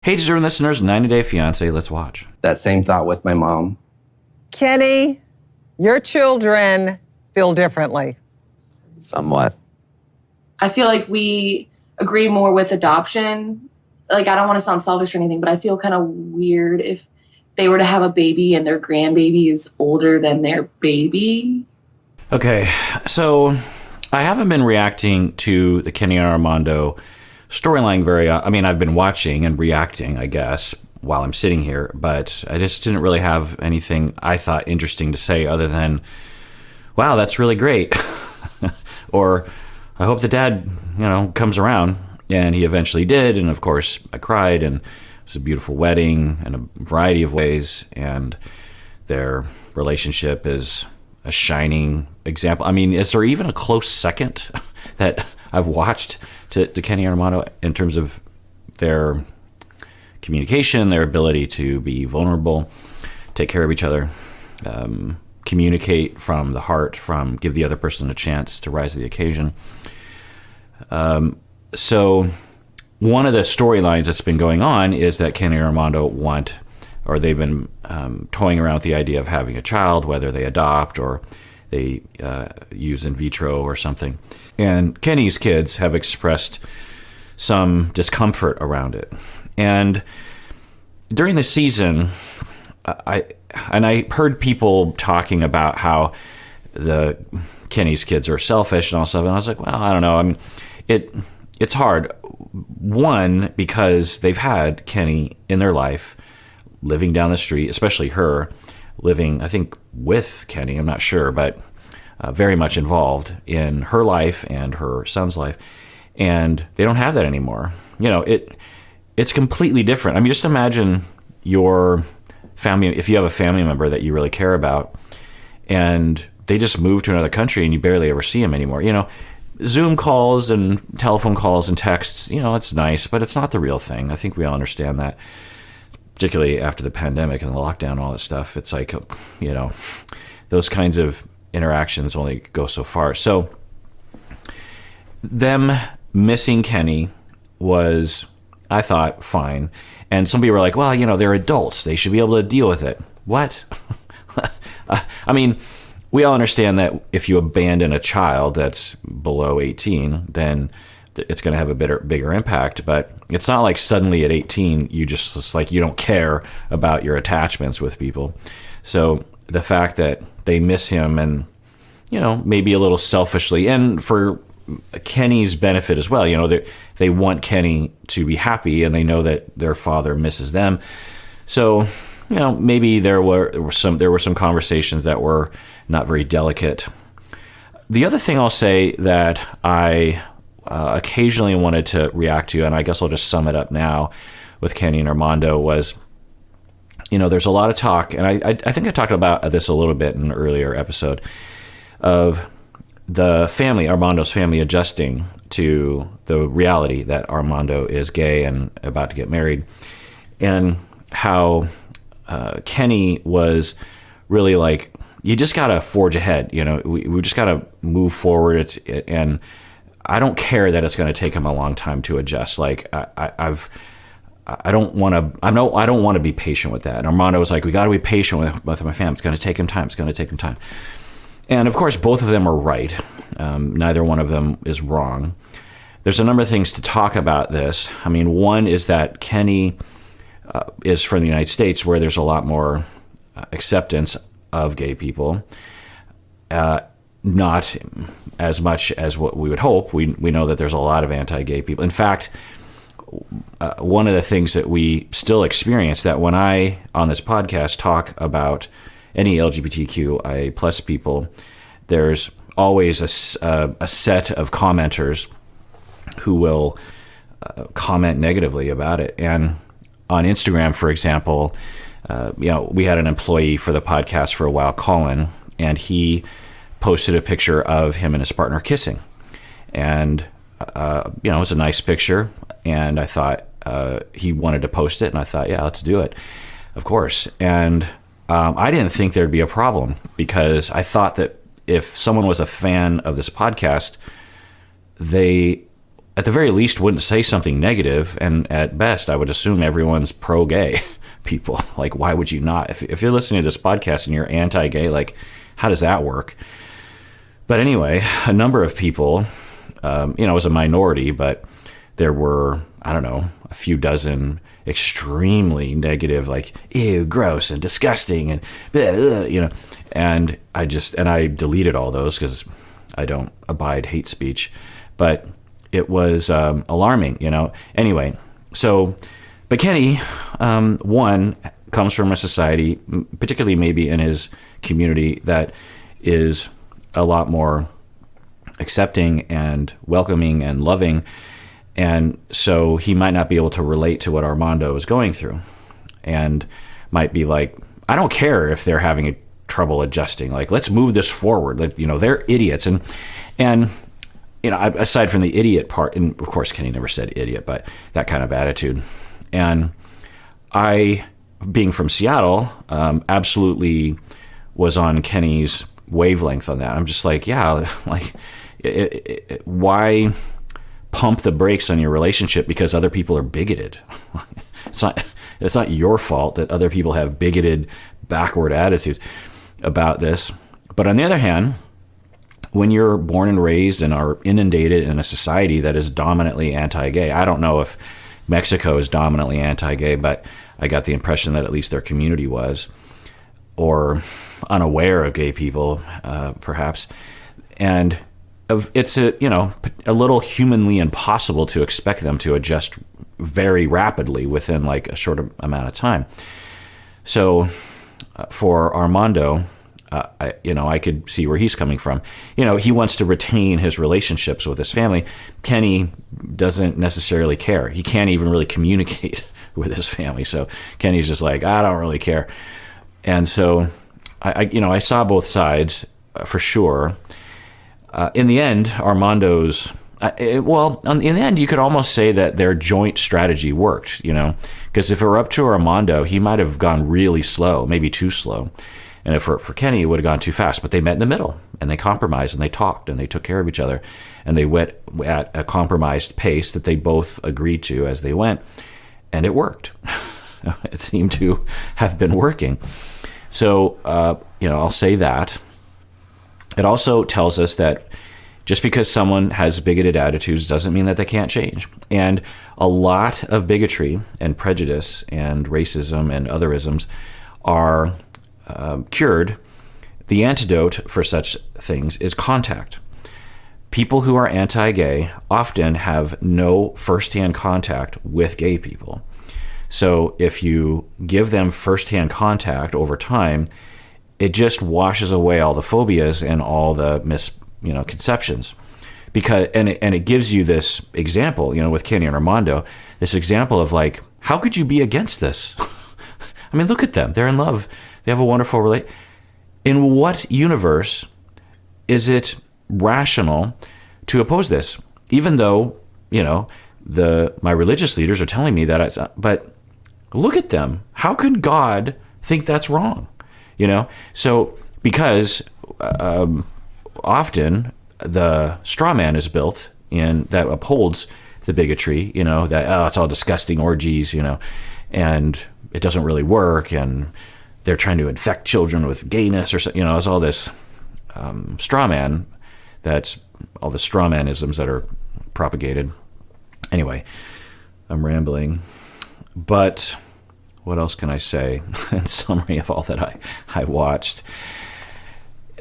Hey, deserving listeners, 90 Day Fiancé, let's watch. That same thought with my mom. Kenny, your children feel differently. Somewhat. I feel like we agree more with adoption. Like, I don't want to sound selfish or anything, but I feel kind of weird if they were to have a baby and their grandbaby is older than their baby. Okay, so I haven't been reacting to the Kenny and Armando storyline I've been watching and reacting, I guess, while I'm sitting here, but I just didn't really have anything I thought interesting to say other than, wow, that's really great. Or, I hope the dad, comes around. And he eventually did, and of course, I cried, and it was a beautiful wedding in a variety of ways, and their relationship is a shining example. I mean, is there even a close second that I've watched to Kenny and Armando in terms of their communication, their ability to be vulnerable, take care of each other, communicate from the heart, give the other person a chance to rise to the occasion. So one of the storylines that's been going on is that Kenny and Armando they've been toying around with the idea of having a child, whether they adopt or they use in vitro or something. And Kenny's kids have expressed some discomfort around it. And during the season, I heard people talking about how Kenny's kids are selfish and all stuff, and I was like, well, I don't know. I mean, it's hard. One, because they've had Kenny in their life, living down the street, especially her, living, I think, with Kenny, I'm not sure, but very much involved in her life and her son's life. And they don't have that anymore. It's completely different. I mean, just imagine your family, if you have a family member that you really care about, and they just move to another country and you barely ever see them anymore. Zoom calls and telephone calls and texts, it's nice, but it's not the real thing. I think we all understand that, particularly after the pandemic and the lockdown and all that stuff. It's like, those kinds of interactions only go so far. So them missing Kenny was, I thought, fine. And some people were like, well, they're adults. They should be able to deal with it. What? I mean, we all understand that if you abandon a child that's below 18, then it's going to have a bigger impact. But it's not like suddenly at 18, you you don't care about your attachments with people. So the fact that they miss him and, maybe a little selfishly, and for Kenny's benefit as well, they want Kenny to be happy and they know that their father misses them. So, maybe there were some conversations that were not very delicate. The other thing I'll say that I occasionally wanted to react to, and I guess I'll just sum it up now with Kenny and Armando, was, there's a lot of talk, and I think I talked about this a little bit in an earlier episode, of the family, Armando's family, adjusting to the reality that Armando is gay and about to get married, and how Kenny was really like, you just got to forge ahead. We just got to move forward. And I don't care that it's going to take him a long time to adjust. Like I don't want to be patient with that. And Armando was like, we got to be patient with my family. It's going to take him time. And of course, both of them are right. Neither one of them is wrong. There's a number of things to talk about this. I mean, one is that Kenny is from the United States, where there's a lot more acceptance of gay people. Not as much as what we would hope. We know that there's a lot of anti-gay people. In fact, one of the things that we still experience, that when I, on this podcast, talk about any LGBTQIA plus people, there's always a set of commenters who will comment negatively about it. And on Instagram, for example, we had an employee for the podcast for a while, Colin, and he posted a picture of him and his partner kissing. And, it was a nice picture. And I thought he wanted to post it. And I thought, yeah, let's do it. Of course. And I didn't think there'd be a problem, because I thought that if someone was a fan of this podcast, they at the very least wouldn't say something negative, and at best I would assume everyone's pro-gay people. Like, why would you not? If you're listening to this podcast and you're anti-gay, like, how does that work? But anyway, a number of people, it was a minority, but there were, I don't know, a few dozen extremely negative, like, ew, gross and disgusting and blah, blah, and I deleted all those because I don't abide hate speech, but it was alarming, Anyway, so, but Kenny, one, comes from a society, particularly maybe in his community, that is a lot more accepting and welcoming and loving. And so he might not be able to relate to what Armando is going through, and might be like, I don't care if they're having trouble adjusting. Like, let's move this forward. Like, they're idiots. And aside from the idiot part, and of course Kenny never said idiot, but that kind of attitude. And I, being from Seattle, absolutely was on Kenny's wavelength on that. I'm just like, yeah, like, why pump the brakes on your relationship because other people are bigoted? It's not your fault that other people have bigoted, backward attitudes about this. But on the other hand, when you're born and raised and are inundated in a society that is dominantly anti-gay, I don't know if Mexico is dominantly anti-gay, but I got the impression that at least their community was, or unaware of gay people, perhaps. And it's a little humanly impossible to expect them to adjust very rapidly within like a short amount of time. So for Armando, I could see where he's coming from. He wants to retain his relationships with his family. Kenny doesn't necessarily care. He can't even really communicate with his family. So Kenny's just like, I don't really care. And so I saw both sides for sure. In the end, Armando's, in the end, you could almost say that their joint strategy worked, because if it were up to Armando, he might have gone really slow, maybe too slow. And if for Kenny, it would have gone too fast. But they met in the middle, and they compromised, and they talked, and they took care of each other, and they went at a compromised pace that they both agreed to as they went, and it worked. It seemed to have been working. So, I'll say that. It also tells us that just because someone has bigoted attitudes doesn't mean that they can't change. And a lot of bigotry and prejudice and racism and otherisms are cured. The antidote for such things is contact. People who are anti-gay often have no firsthand contact with gay people. So if you give them firsthand contact over time, it just washes away all the phobias and all the misconceptions. Because it gives you this example, with Kenny and Armando, this example of like, how could you be against this? I mean, look at them. They're in love. They have a wonderful relationship. In what universe is it rational to oppose this? Even though, my religious leaders are telling me that, but look at them. How could God think that's wrong? So because often the straw man is built in that upholds the bigotry, that, it's all disgusting orgies, and it doesn't really work, and they're trying to infect children with gayness or something, it's all this straw man, that's all the straw manisms that are propagated. Anyway, I'm rambling, but what else can I say in summary of all that I watched?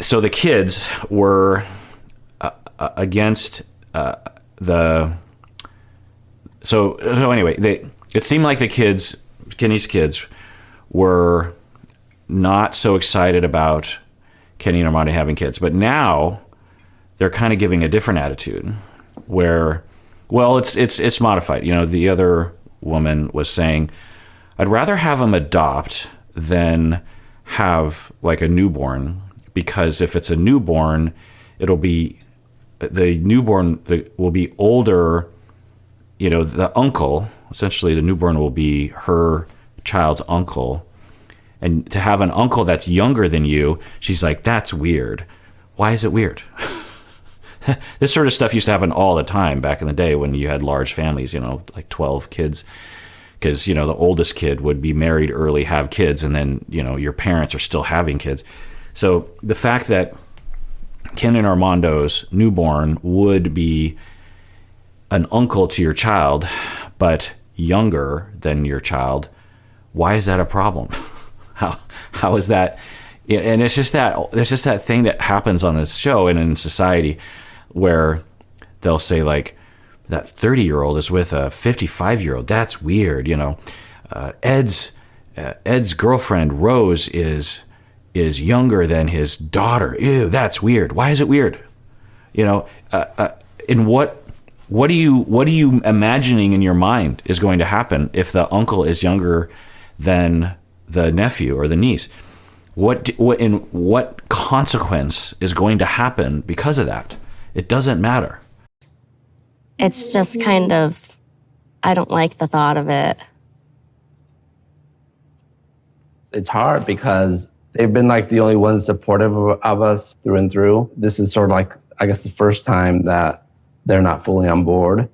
So the kids were against So anyway, it seemed like Kenny's kids were not so excited about Kenny and Armando having kids. But now they're kind of giving a different attitude where, well, it's modified. The other woman was saying, I'd rather have them adopt than have like a newborn, because if it's a newborn, will be older, the uncle, essentially the newborn will be her child's uncle. And to have an uncle that's younger than you, she's like, that's weird. Why is it weird? this sort of stuff used to happen all the time back in the day when you had large families, like 12 kids. Because, the oldest kid would be married early, have kids, and then, your parents are still having kids. So the fact that Ken and Armando's newborn would be an uncle to your child, but younger than your child, why is that a problem? How is that? And it's just that thing that happens on this show and in society where they'll say like, that 30-year-old is with a 55-year-old. That's weird, Ed's girlfriend Rose is younger than his daughter. Ew, that's weird. Why is it weird? In what are you imagining in your mind is going to happen if the uncle is younger than the nephew or the niece? What consequence is going to happen because of that? It doesn't matter. It's just kind of, I don't like the thought of it. It's hard because they've been like the only ones supportive of us through and through. This is sort of like, I guess, the first time that they're not fully on board.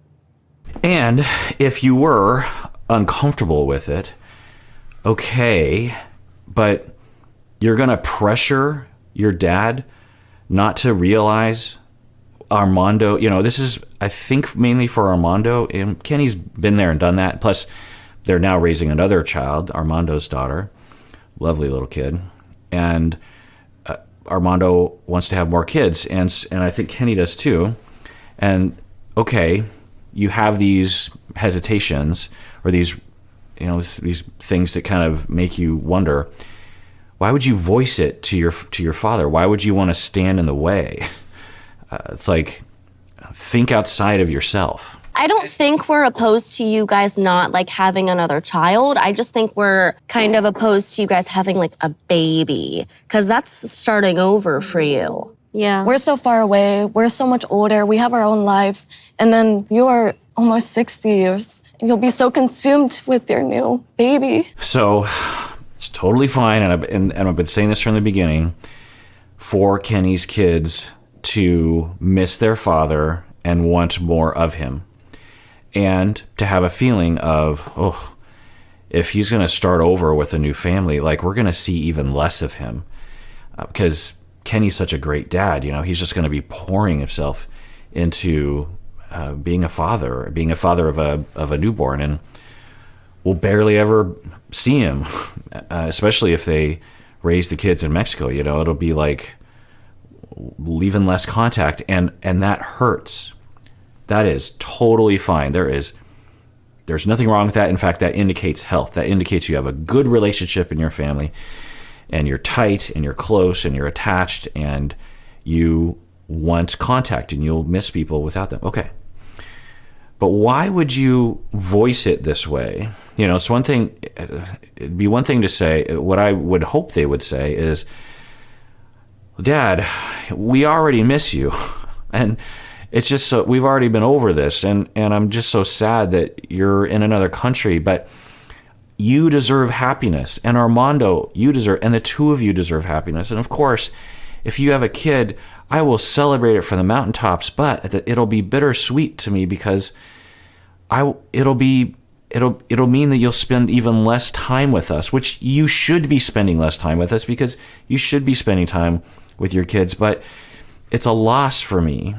And if you were uncomfortable with it, okay, but you're going to pressure your dad not to realize Armando, this is, I think, mainly for Armando. And Kenny's been there and done that. Plus, they're now raising another child, Armando's daughter. Lovely little kid. And Armando wants to have more kids. And I think Kenny does too. And, okay, you have these hesitations or these things that kind of make you wonder, why would you voice it to your father? Why would you want to stand in the way? It's like, think outside of yourself. I don't think we're opposed to you guys not like having another child. I just think we're kind of opposed to you guys having like a baby because that's starting over for you. Yeah. We're so far away. We're so much older. We have our own lives. And then you are almost 60 years. And you'll be so consumed with your new baby. So it's totally fine. And I've been saying this from the beginning, for Kenny's kids to miss their father and want more of him, and to have a feeling of, if he's going to start over with a new family, like, we're going to see even less of him because Kenny's such a great dad. He's just going to be pouring himself into being a father of a newborn, and we'll barely ever see him, especially if they raise the kids in Mexico. It'll be like leaving less contact, and that hurts. That is totally fine. There's nothing wrong with that. In fact, that indicates health. That indicates you have a good relationship in your family, and you're tight, and you're close, and you're attached, and you want contact, and you'll miss people without them. Okay. But why would you voice it this way? It's one thing, it'd be one thing to say, what I would hope they would say is, Dad, we already miss you. And it's just so, we've already been over this. And I'm just so sad that you're in another country, but you deserve happiness. And Armando, and the two of you deserve happiness. And of course, if you have a kid, I will celebrate it from the mountaintops, but it'll be bittersweet to me because it'll mean that you'll spend even less time with us, which you should be spending less time with us because you should be spending time with your kids. But it's a loss for me.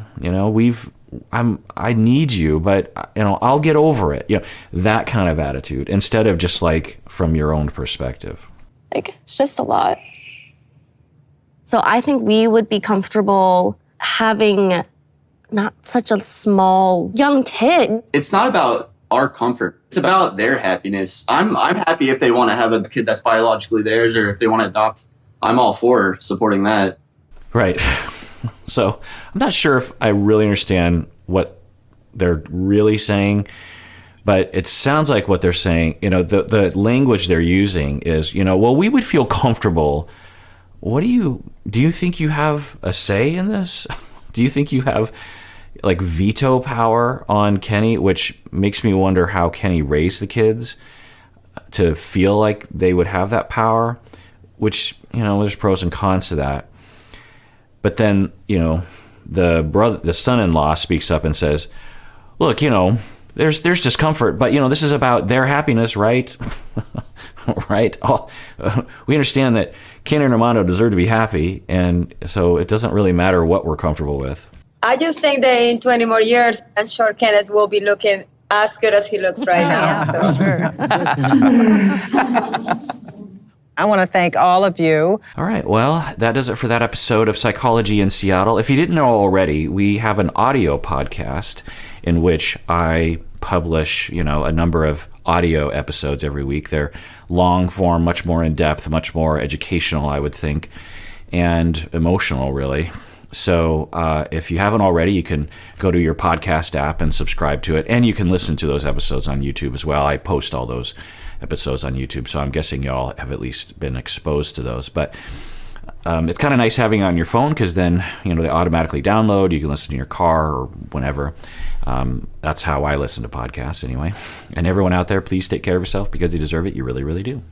I need you, but I'll get over it. That kind of attitude instead of just like from your own perspective. Like, it's just a lot. So I think we would be comfortable having not such a small young kid. It's not about our comfort. It's about their happiness. I'm happy if they want to have a kid that's biologically theirs, or if they want to adopt. I'm all for supporting that. Right. So I'm not sure if I really understand what they're really saying, but it sounds like what they're saying, the language they're using is, well, we would feel comfortable. Do you think you have a say in this? Do you think you have like veto power on Kenny, which makes me wonder how Kenny raised the kids to feel like they would have that power, which, there's pros and cons to that. But then, the son-in-law speaks up and says, look, there's discomfort, but this is about their happiness, right? Right? We understand that Ken and Armando deserve to be happy, and so it doesn't really matter what we're comfortable with. I just think that in 20 more years, I'm sure Kenneth will be looking as good as he looks right now. Yeah, sure. I want to thank all of you. All right. Well, that does it for that episode of Psychology in Seattle. If you didn't know already, we have an audio podcast in which I publish, a number of audio episodes every week. They're long form, much more in depth, much more educational, I would think, and emotional, really. So if you haven't already, you can go to your podcast app and subscribe to it. And you can listen to those episodes on YouTube as well. I post all those episodes on YouTube, so I'm guessing y'all have at least been exposed to those. But it's kind of nice having it on your phone because then, they automatically download. You can listen in your car or whenever. That's how I listen to podcasts anyway. And everyone out there, please take care of yourself because you deserve it. You really, really do.